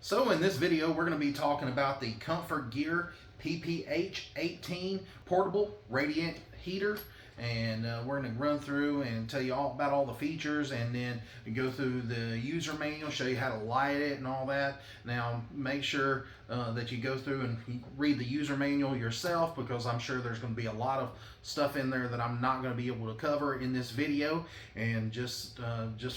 So in this video, we're going to be talking about the Comfort Gear PPH18 portable radiant heater. And we're going to run through and tell you all about all the features, and then go through the user manual, show you how to light it and all that. Now make sure that you go through and read the user manual yourself, because I'm sure there's going to be a lot of stuff in there that I'm not going to be able to cover in this video. And just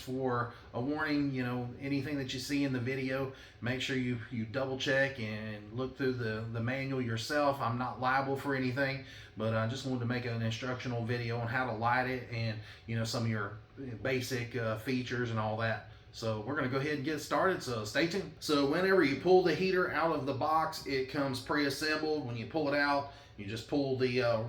for a warning, you know, anything that you see in the video, make sure you double check and look through the manual yourself. I'm not liable for anything, but I just wanted to make an instructional video on how to light it, and you know, some of your basic features and all that. So we're going to go ahead and get started, so stay tuned. So whenever you pull the heater out of the box, it comes pre-assembled. When you pull it out, you just pull the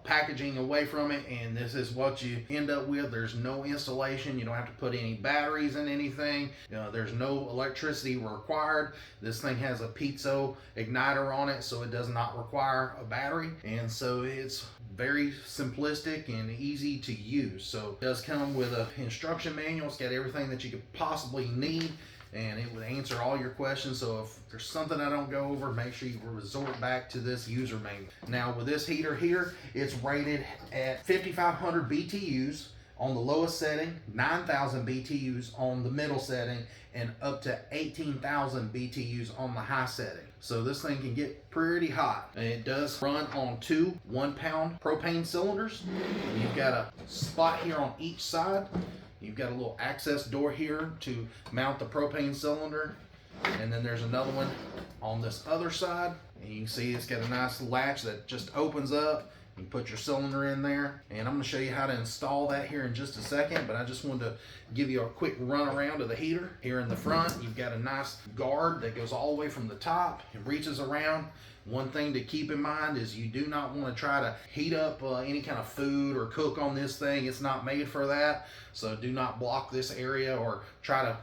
packaging away from it, and this is what you end up with. There's no installation. You don't have to put any batteries in anything. There's no electricity required. This thing has a piezo igniter on it, so it does not require a battery. And so it's very simplistic and easy to use. So it does come with an instruction manual. It's got everything that you could possibly need, and it would answer all your questions. So if there's something I don't go over, make sure you resort back to this user manual. Now with this heater here, it's rated at 5,500 BTUs on the lowest setting, 9,000 BTUs on the middle setting, and up to 18,000 BTUs on the high setting. So this thing can get pretty hot. And it does run on two 1-pound propane cylinders. And you've got a spot here on each side. You've got a little access door here to mount the propane cylinder. And then there's another one on this other side. And you can see it's got a nice latch that just opens up. You put your cylinder in there, and I'm going to show you how to install that here in just a second, but I just wanted to give you a quick run around of the heater. Here in the front, you've got a nice guard that goes all the way from the top and reaches around. One thing to keep in mind is you do not want to try to heat up any kind of food or cook on this thing. It's not made for that. So do not block this area or try to,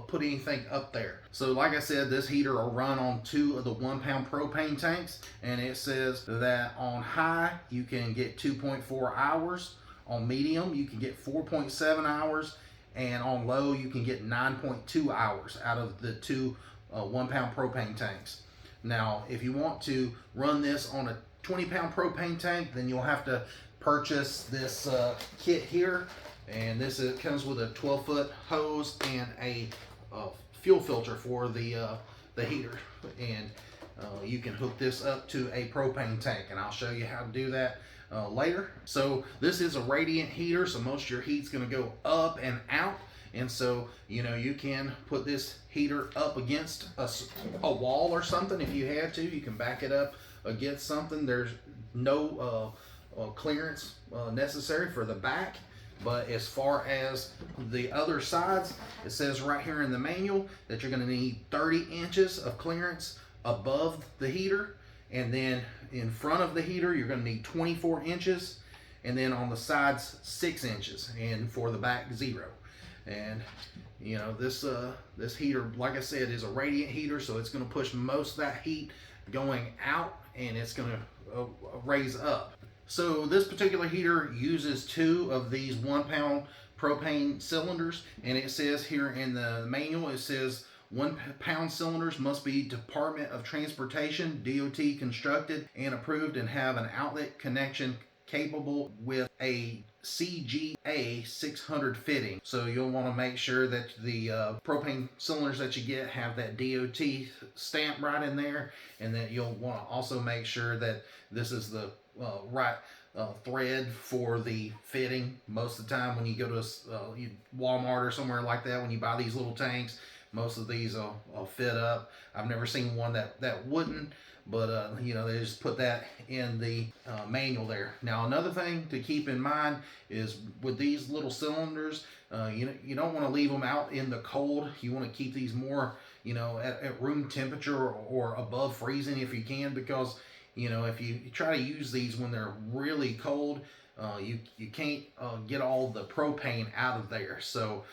put anything up there. So like I said, this heater will run on two of the 1-pound propane tanks, and it says that on high you can get 2.4 hours, on medium you can get 4.7 hours, and on low you can get 9.2 hours out of the two 1-pound propane tanks. Now, if you want to run this on a 20-pound propane tank, then you'll have to purchase this kit here. And this comes with a 12-foot hose and a fuel filter for the heater. And you can hook this up to a propane tank, and I'll show you how to do that later. So this is a radiant heater, so most of your heat's going to go up and out. And so, you can put this heater up against a wall or something if you had to. You can back it up against something. There's no clearance necessary for the back. But as far as the other sides, it says right here in the manual that you're going to need 30 inches of clearance above the heater. And then in front of the heater, you're going to need 24 inches. And then on the sides, 6 inches. And for the back, 0. And this heater, like I said, is a radiant heater, so it's going to push most of that heat going out, and it's going to raise up. So this particular heater uses two of these 1-pound propane cylinders, and it says here in the manual, it says 1-pound cylinders must be Department of Transportation DOT constructed and approved, and have an outlet connection capable with a CGA 600 fitting. So you'll want to make sure that the propane cylinders that you get have that DOT stamp right in there, and that you'll want to also make sure that this is the right thread for the fitting. Most of the time when you go to Walmart or somewhere like that, when you buy these little tanks, most of these will fit up. I've never seen one that wouldn't, but they just put that in the manual there. Now another thing to keep in mind is with these little cylinders, you don't want to leave them out in the cold. You want to keep these more at room temperature or above freezing if you can, because if you try to use these when they're really cold, you can't get all the propane out of there. So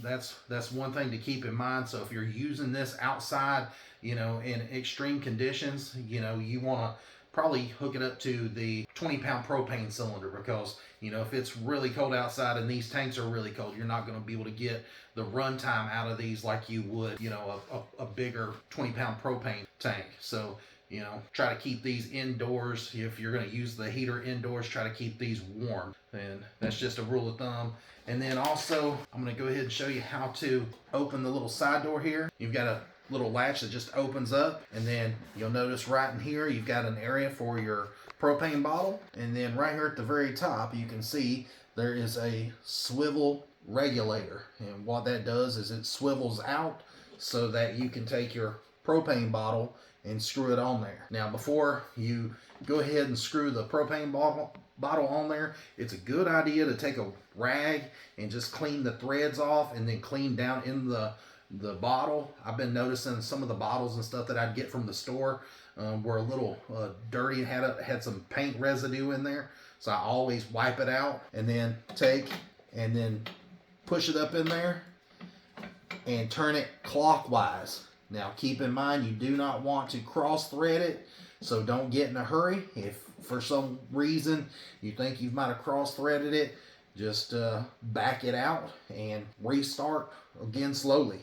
that's one thing to keep in mind. So if you're using this outside in extreme conditions, you want to probably hook it up to the 20-pound propane cylinder, because you know, if it's really cold outside and these tanks are really cold, you're not going to be able to get the run time out of these like you would, you know, a bigger 20-pound propane tank. So, you know, try to keep these indoors. If you're going to use the heater indoors, try to keep these warm. And that's just a rule of thumb. And then also, I'm going to go ahead and show you how to open the little side door here. You've got a little latch that just opens up, and then you'll notice right in here you've got an area for your propane bottle, and then right here at the very top you can see there is a swivel regulator, and what that does is it swivels out so that you can take your propane bottle and screw it on there. Now before you go ahead and screw the propane bottle on there, it's a good idea to take a rag and just clean the threads off, and then clean down in the bottle. I've been noticing some of the bottles and stuff that I'd get from the store were a little dirty and had some paint residue in there, so I always wipe it out and then take and then push it up in there and turn it clockwise. Now keep in mind, you do not want to cross thread it, so don't get in a hurry. If for some reason you think you might have cross threaded it, just back it out and restart again slowly,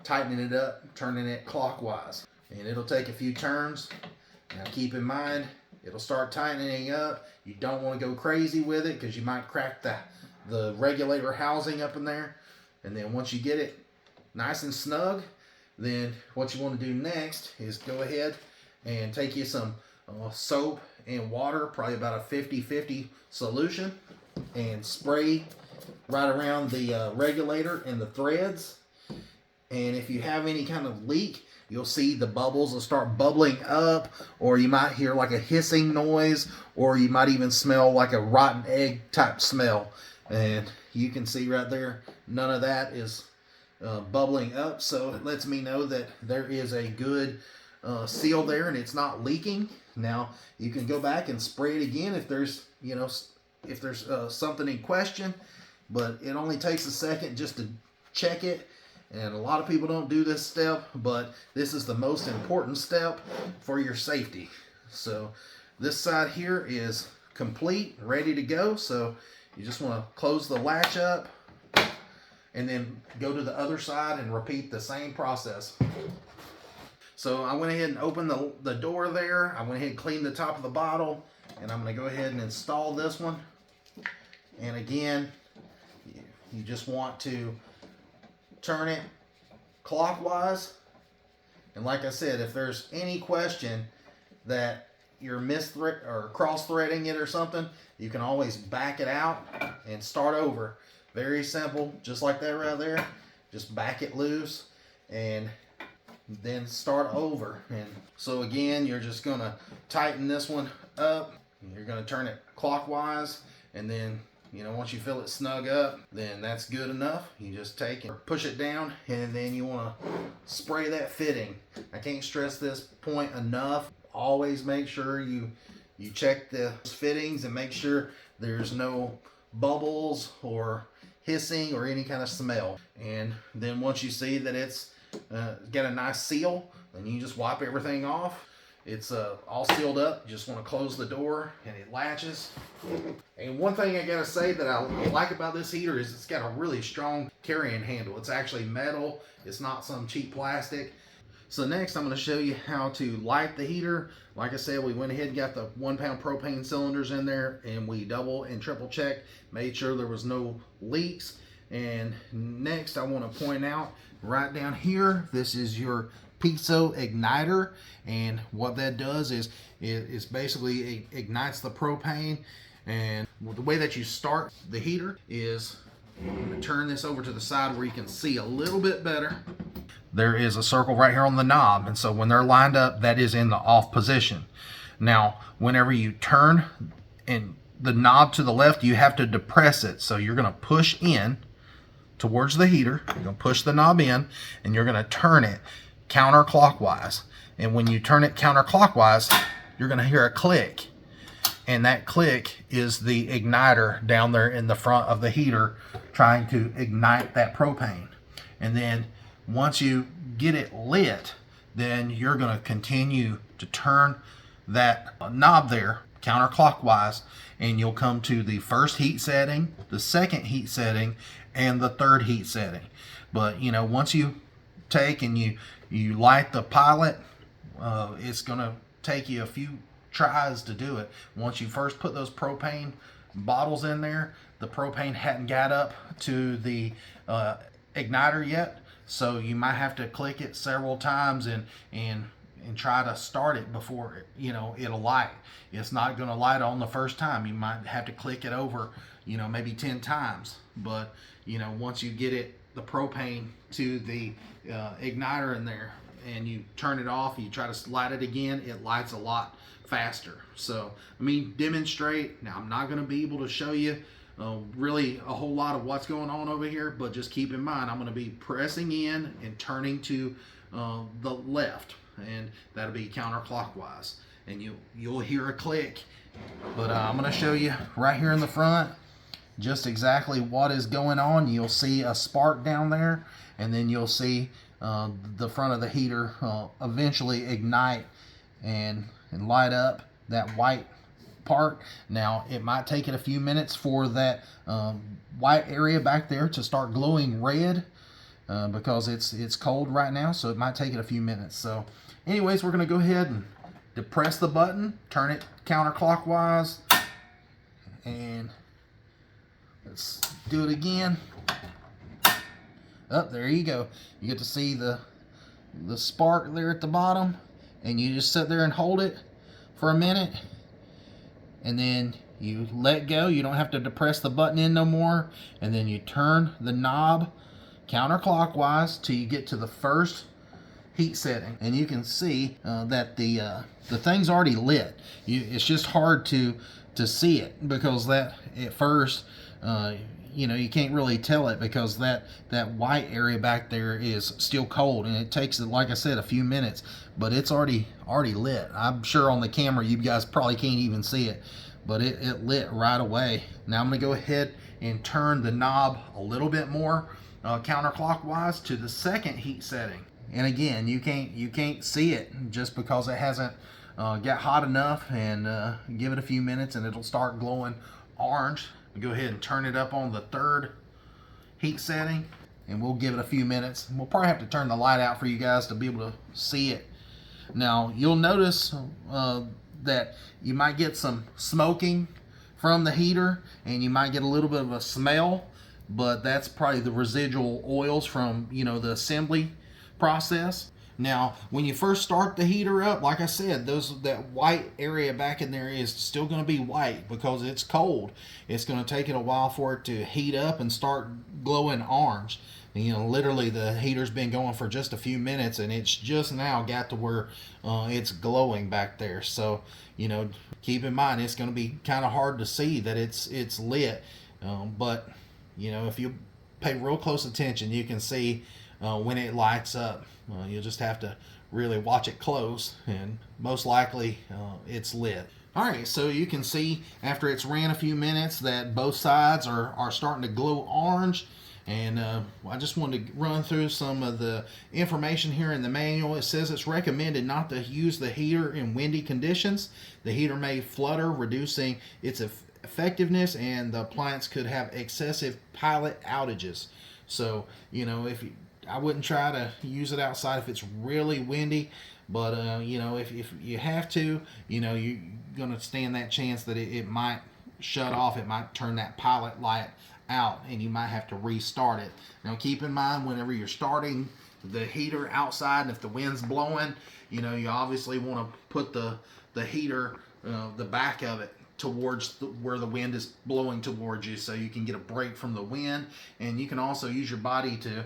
tightening it up, turning it clockwise, and it'll take a few turns. Now keep in mind, it'll start tightening up. You don't want to go crazy with it because you might crack the regulator housing up in there. And then once you get it nice and snug, then what you want to do next is go ahead and take you some soap and water, probably about a 50-50 solution, and spray right around the regulator and the threads. And if you have any kind of leak, you'll see the bubbles will start bubbling up, or you might hear like a hissing noise, or you might even smell like a rotten egg type smell. And you can see right there, none of that is bubbling up, so it lets me know that there is a good seal there and it's not leaking. Now you can go back and spray it again if there's, you know, if there's something in question, but it only takes a second just to check it. And a lot of people don't do this step, but this is the most important step for your safety. So this side here is complete, ready to go. So you just want to close the latch up and then go to the other side and repeat the same process. So I went ahead and opened the door there. I went ahead and cleaned the top of the bottle, and I'm going to go ahead and install this one. And again, you just want to turn it clockwise. And like I said, if there's any question that you're cross-threading it or something, you can always back it out and start over. Very simple, just like that right there. Just back it loose and then start over. And so again, you're just going to tighten this one up. You're going to turn it clockwise, and then, you know, once you feel it snug up, then that's good enough. You just take and push it down, and then you want to spray that fitting. I can't stress this point enough. Always make sure you check the fittings and make sure there's no bubbles or hissing or any kind of smell. And then once you see that it's got a nice seal, then you just wipe everything off. It's all sealed up. You just want to close the door and it latches. And one thing I gotta say that I like about this heater is it's got a really strong carrying handle. It's actually metal. It's not some cheap plastic. So next I'm going to show you how to light the heater. Like I said, we went ahead and got the 1-pound propane cylinders in there, and we double and triple checked, made sure there was no leaks. And next I want to point out right down here, this is your piezo igniter, and what that does is it basically ignites the propane. And the way that you start the heater is, I'm going to turn this over to the side where you can see a little bit better. There is a circle right here on the knob, and so when they're lined up, that is in the off position. Now whenever you turn and the knob to the left, you have to depress it. So you're going to push in towards the heater, you're going to push the knob in, and you're going to turn it counterclockwise. And when you turn it counterclockwise, you're going to hear a click, and that click is the igniter down there in the front of the heater trying to ignite that propane. And then once you get it lit, then you're going to continue to turn that knob there counterclockwise, and you'll come to the first heat setting, the second heat setting, and the third heat setting. But you know, once you take and you light the pilot, it's gonna take you a few tries to do it. Once you first put those propane bottles in there, the propane hadn't got up to the igniter yet, so you might have to click it several times and try to start it before it'll light. It's not going to light on the first time. You might have to click it over, maybe 10 times. But once you get the propane to the igniter in there and you turn it off, you try to light it again, it lights a lot faster. So let me demonstrate. Now I'm not going to be able to show you really a whole lot of what's going on over here, but just keep in mind I'm going to be pressing in and turning to the left, and that'll be counterclockwise, and you'll hear a click. But I'm going to show you right here in the front just exactly what is going on. You'll see a spark down there, and then you'll see the front of the heater eventually ignite and light up that white part. Now it might take it a few minutes for that white area back there to start glowing red because it's cold right now, so it might take it a few minutes. So anyways, we're going to go ahead and depress the button, turn it counterclockwise, and let's do it again. There you go. You get to see the spark there at the bottom, and you just sit there and hold it for a minute, and then you let go. You don't have to depress the button in no more, and then you turn the knob counterclockwise till you get to the first heat setting, and you can see that the thing's already lit. It's just hard to see it because that at first you can't really tell it because that white area back there is still cold, and it takes, like I said, a few minutes, but it's already lit. I'm sure on the camera you guys probably can't even see it, but it lit right away. Now I'm gonna go ahead and turn the knob a little bit more counterclockwise to the second heat setting, and again you can't see it just because it hasn't got hot enough, and give it a few minutes and it'll start glowing orange. Go ahead and turn it up on the third heat setting, and we'll give it a few minutes. We'll probably have to turn the light out for you guys to be able to see it. Now you'll notice that you might get some smoking from the heater, and you might get a little bit of a smell, but that's probably the residual oils from the assembly process. Now when you first start the heater up, like I said, that white area back in there is still going to be white because it's cold. It's going to take it a while for it to heat up and start glowing orange. And, literally the heater's been going for just a few minutes, and it's just now got to where it's glowing back there. So keep in mind it's going to be kind of hard to see that it's lit, but if you pay real close attention, you can see when it lights up. You'll just have to really watch it close, and most likely it's lit. Alright, so you can see after it's ran a few minutes that both sides are starting to glow orange, and I just wanted to run through some of the information here in the manual. It says it's recommended not to use the heater in windy conditions. The heater may flutter, reducing its effectiveness, and the appliance could have excessive pilot outages. So I wouldn't try to use it outside if it's really windy, but if you have to, you're gonna stand that chance that it might shut off. It might turn that pilot light out, and you might have to restart it. Now keep in mind, whenever you're starting the heater outside, and if the wind's blowing, you obviously want to put the heater, the back of it towards where the wind is blowing towards you, so you can get a break from the wind, and you can also use your body to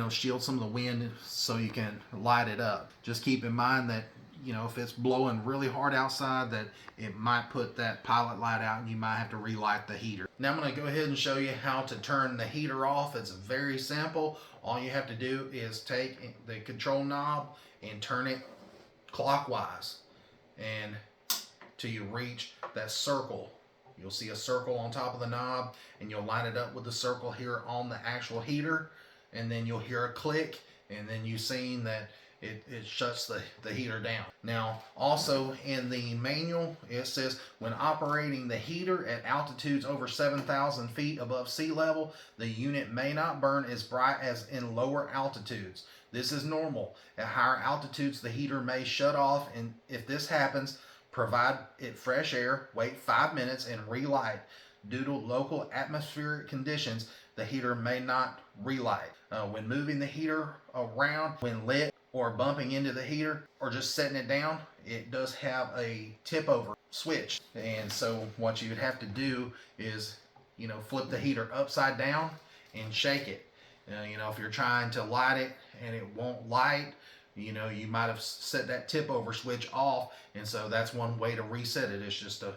shield some of the wind so you can light it up. Just keep in mind that if it's blowing really hard outside, that it might put that pilot light out, and you might have to relight the heater. Now I'm going to go ahead and show you how to turn the heater off. It's very simple. All you have to do is take the control knob and turn it clockwise, and till you reach that circle. You'll see a circle on top of the knob, and you'll line it up with the circle here on the actual heater, and then you'll hear a click, and then you've seen that it shuts the heater down. Now, also in the manual, it says when operating the heater at altitudes over 7,000 feet above sea level, the unit may not burn as bright as in lower altitudes. This is normal. At higher altitudes, the heater may shut off, and if this happens, provide it fresh air, wait 5 minutes, and relight. Due to local atmospheric conditions, the heater may not relight. When moving the heater around, when lit or bumping into the heater or just setting it down, it does have a tip over switch. And so what you would have to do is, flip the heater upside down and shake it. If you're trying to light it and it won't light, you might have set that tip over switch off, and so that's one way to reset it. It's just to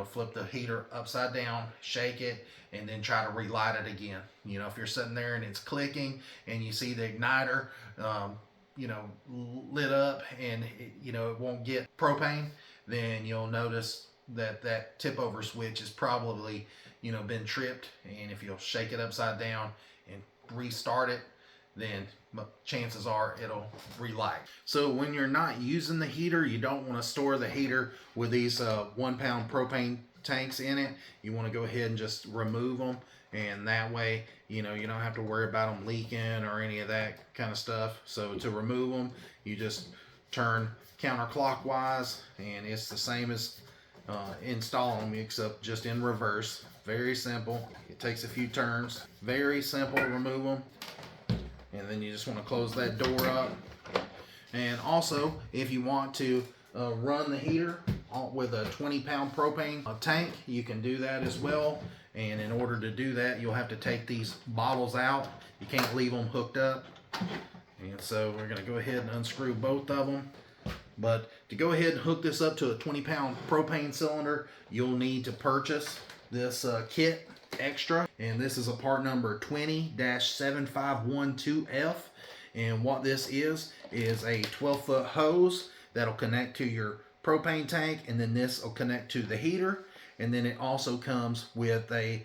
flip the heater upside down, shake it, and then try to relight it again. If you're sitting there and it's clicking and you see the igniter lit up and it won't get propane, then you'll notice that tip over switch is probably been tripped. And if you'll shake it upside down and restart it, then chances are it'll relight. So when you're not using the heater, you don't want to store the heater with these 1 pound propane tanks in it. You want to go ahead and just remove them, and that way you don't have to worry about them leaking or any of that kind of stuff. So to remove them, you just turn counterclockwise, and it's the same as installing them, except just in reverse. Very simple. It takes a few turns. Very simple. Remove them. And then you just want to close that door up. And also, if you want to run the heater with a 20 pound propane tank, you can do that as well. And in order to do that, you'll have to take these bottles out. You can't leave them hooked up. And so we're going to go ahead and unscrew both of them. But to go ahead and hook this up to a 20 pound propane cylinder, you'll need to purchase this kit extra, and this is a part number 20-7512F. And what this is a 12-foot hose that'll connect to your propane tank, and then this will connect to the heater, and then it also comes with a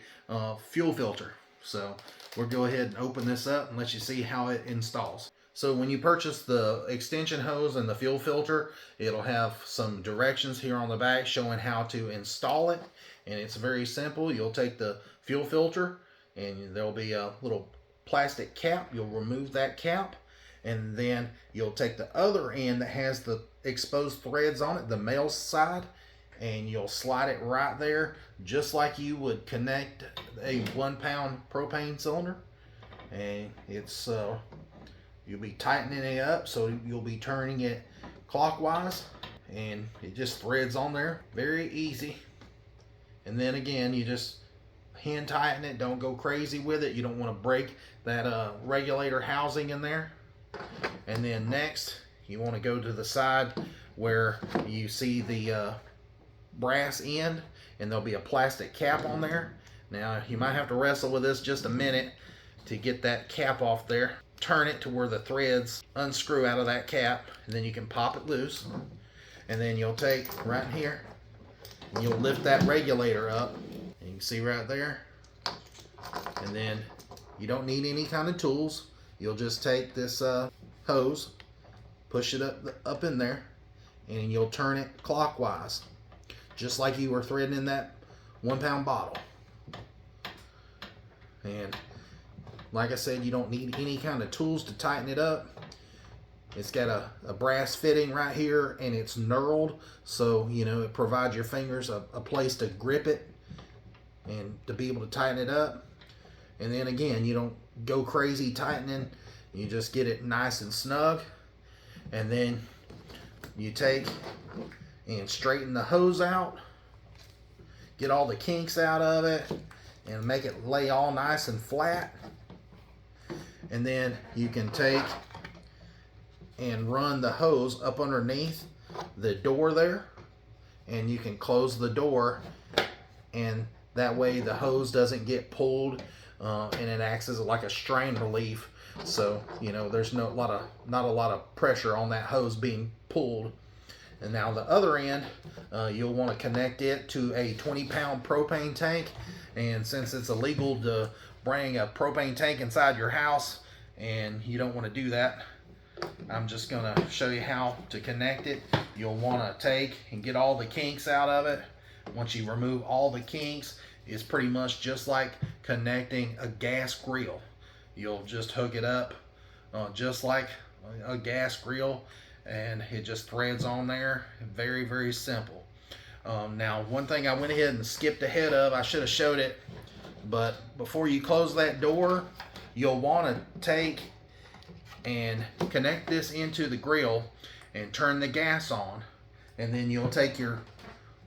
fuel filter. So we'll go ahead and open this up and let you see how it installs. So when you purchase the extension hose and the fuel filter, it'll have some directions here on the back showing how to install it. And it's very simple. You'll take the fuel filter, and there'll be a little plastic cap. You'll remove that cap, and then you'll take the other end that has the exposed threads on it, the male side, and you'll slide it right there, just like you would connect a 1 pound propane cylinder. And it's you'll be tightening it up, so you'll be turning it clockwise, and it just threads on there. Very easy. And then again, you just hand tighten it. Don't go crazy with it. You don't want to break that regulator housing in there. And then next, you want to go to the side where you see the brass end, and there'll be a plastic cap on there. Now, you might have to wrestle with this just a minute to get that cap off there. Turn it to where the threads unscrew out of that cap, and then you can pop it loose. And then you'll take right here, and you'll lift that regulator up, and you can see right there. And then you don't need any kind of tools. You'll just take this hose, push it up in there, and you'll turn it clockwise, just like you were threading in that 1 pound bottle. And like I said, you don't need any kind of tools to tighten it up. It's got a brass fitting right here, and it's knurled, so it provides your fingers a place to grip it and to be able to tighten it up. And then again, you don't go crazy tightening. You just get it nice and snug. And then you take and straighten the hose out, get all the kinks out of it, and make it lay all nice and flat. And then you can take and run the hose up underneath the door there, and you can close the door, and that way the hose doesn't get pulled, and it acts as like a strain relief. So there's not a lot of pressure on that hose being pulled. And now the other end, you'll want to connect it to a 20 pound propane tank. And since it's illegal to bring a propane tank inside your house, and you don't want to do that, I'm just gonna show you how to connect it. You'll wanna take and get all the kinks out of it. Once you remove all the kinks, it's pretty much just like connecting a gas grill. You'll just hook it up just like a gas grill, and it just threads on there. Very, very simple. Now, one thing I went ahead and skipped ahead of, I should have showed it, but before you close that door, you'll want to take and connect this into the grill and turn the gas on, and then you'll take your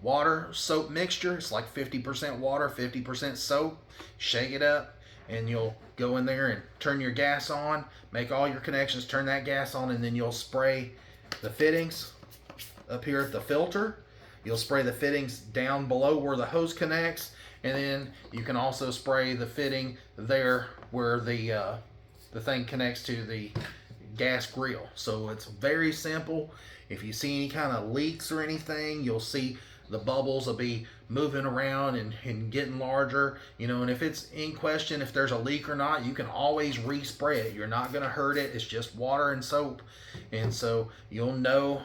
water soap mixture. It's like 50% water, 50% soap. Shake it up, and you'll go in there and turn your gas on, make all your connections, turn that gas on, and then you'll spray the fittings up here at the filter. You'll spray the fittings down below where the hose connects, and then you can also spray the fitting there where the thing connects to the gas grill. So it's very simple. If you see any kind of leaks or anything, you'll see the bubbles will be moving around and getting larger, you know, and if it's in question if there's a leak or not, you can always respray it. You're not going to hurt it. It's just water and soap, and so you'll know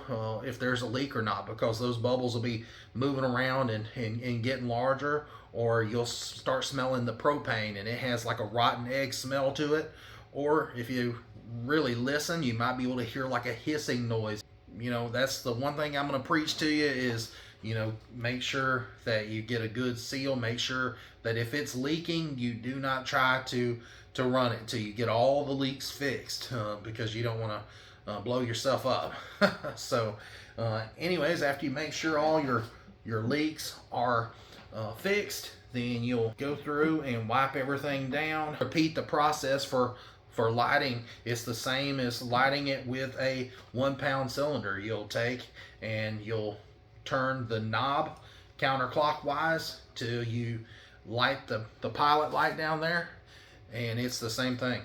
if there's a leak or not, because those bubbles will be moving around and getting larger, or you'll start smelling the propane and it has like a rotten egg smell to it. Or if you really listen, you might be able to hear like a hissing noise. You know, that's the one thing I'm going to preach to you is, you know, make sure that you get a good seal. Make sure that if it's leaking, you do not try to run it until you get all the leaks fixed, because you don't want to blow yourself up. So anyways, after you make sure all your leaks are fixed, then you'll go through and wipe everything down. Repeat the process for lighting. It's the same as lighting it with a 1 pound cylinder. You'll take and you'll turn the knob counterclockwise till you light the pilot light down there, and it's the same thing,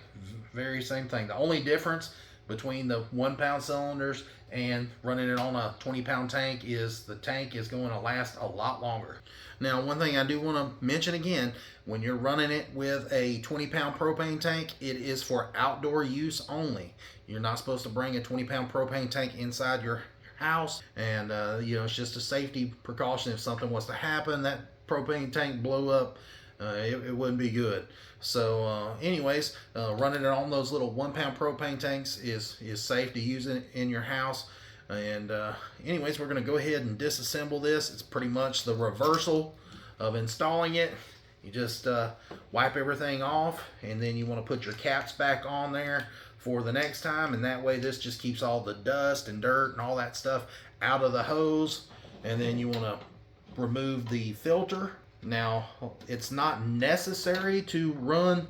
very same thing. The only difference between the 1 pound cylinders and running it on a 20 pound tank is the tank is going to last a lot longer. Now, one thing I do want to mention again, when you're running it with a 20 pound propane tank, it is for outdoor use only. You're not supposed to bring a 20 pound propane tank inside your house, and you know, it's just a safety precaution. If something was to happen, that propane tank blow up, it wouldn't be good. So anyways, running it on those little 1 pound propane tanks is safe to use in your house. And anyways, we're going to go ahead and disassemble this. It's pretty much the reversal of installing it. You just wipe everything off, and then you want to put your caps back on there for the next time, and that way this just keeps all the dust and dirt and all that stuff out of the hose. And then you want to remove the filter. Now, it's not necessary to run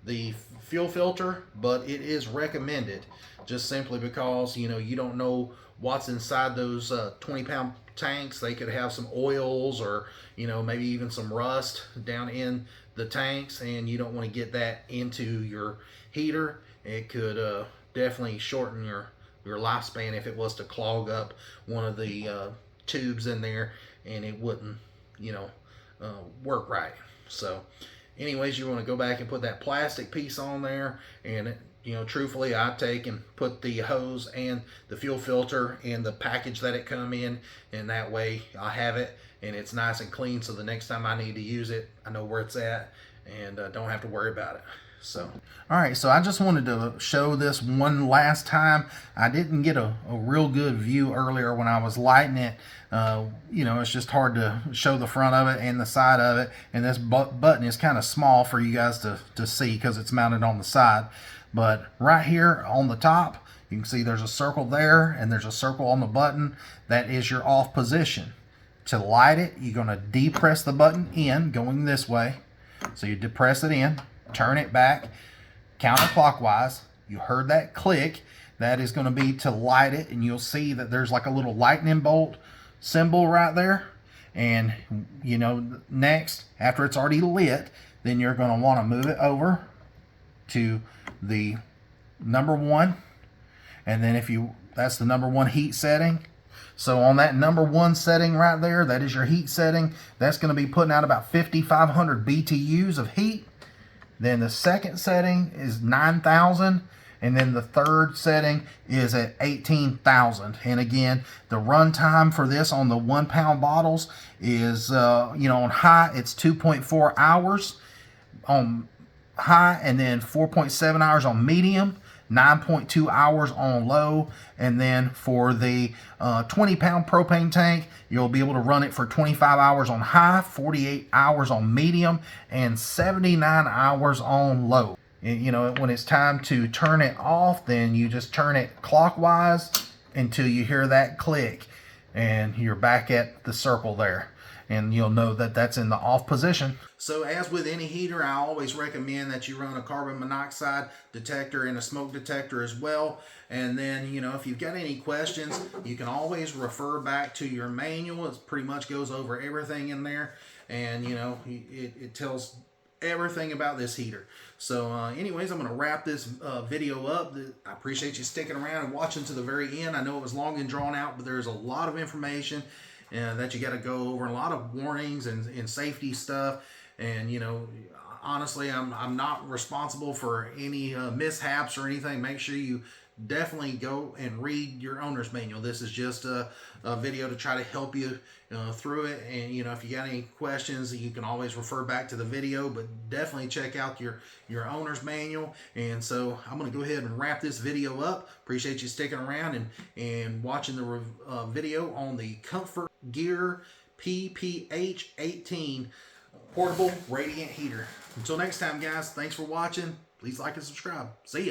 the fuel filter, but it is recommended, just simply because, you know, you don't know what's inside those 20 pound tanks. They could have some oils, or, you know, maybe even some rust down in the tanks, and you don't want to get that into your heater. It could definitely shorten your lifespan if it was to clog up one of the tubes in there, and it wouldn't, you know, work right. So anyways, you want to go back and put that plastic piece on there, and you know, truthfully, I take and put the hose and the fuel filter in the package that it come in, and that way I have it and it's nice and clean, so the next time I need to use it, I know where it's at and don't have to worry about it. So, all right, so I just wanted to show this one last time. I didn't get a real good view earlier when I was lighting it. You know, it's just hard to show the front of it and the side of it, and this button is kind of small for you guys to see because it's mounted on the side. But right here on the top, you can see there's a circle there, and there's a circle on the button. That is your off position. To light it, you're going to depress the button in, going this way. So you depress it in, turn it back counterclockwise. You heard that click. That is going to be to light it, and you'll see that there's like a little lightning bolt symbol right there. And you know, next, after it's already lit, then you're going to want to move it over to the number 1, and then that's the number 1 heat setting. So on that number 1 setting right there, that is your heat setting. That's going to be putting out about 5,500 BTUs of heat. Then the second setting is 9,000, And then the third setting is at 18,000. And again, the run time for this on the 1 pound bottles is, on high, it's 2.4 hours on high, and then 4.7 hours on medium, 9.2 hours on low. And then for the 20 pound propane tank, you'll be able to run it for 25 hours on high, 48 hours on medium, and 79 hours on low. And, when it's time to turn it off, then you just turn it clockwise until you hear that click, and you're back at the circle there, and you'll know that that's in the off position. So as with any heater, I always recommend that you run a carbon monoxide detector and a smoke detector as well. And then, if you've got any questions, you can always refer back to your manual. It pretty much goes over everything in there, and it tells everything about this heater. So anyways, I'm going to wrap this video up. I appreciate you sticking around and watching to the very end. I know it was long and drawn out, but there's a lot of information that you got to go over, and a lot of warnings and safety stuff. And honestly, I'm not responsible for any mishaps or anything. Make sure you definitely go and read your owner's manual. This is just a video to try to help you through it. And if you got any questions, you can always refer back to the video, but definitely check out your owner's manual. And so I'm going to go ahead and wrap this video up. Appreciate you sticking around and watching the video on the Comfort Gear PPH18 portable radiant heater. Until next time, guys, thanks for watching. Please like and subscribe. See ya.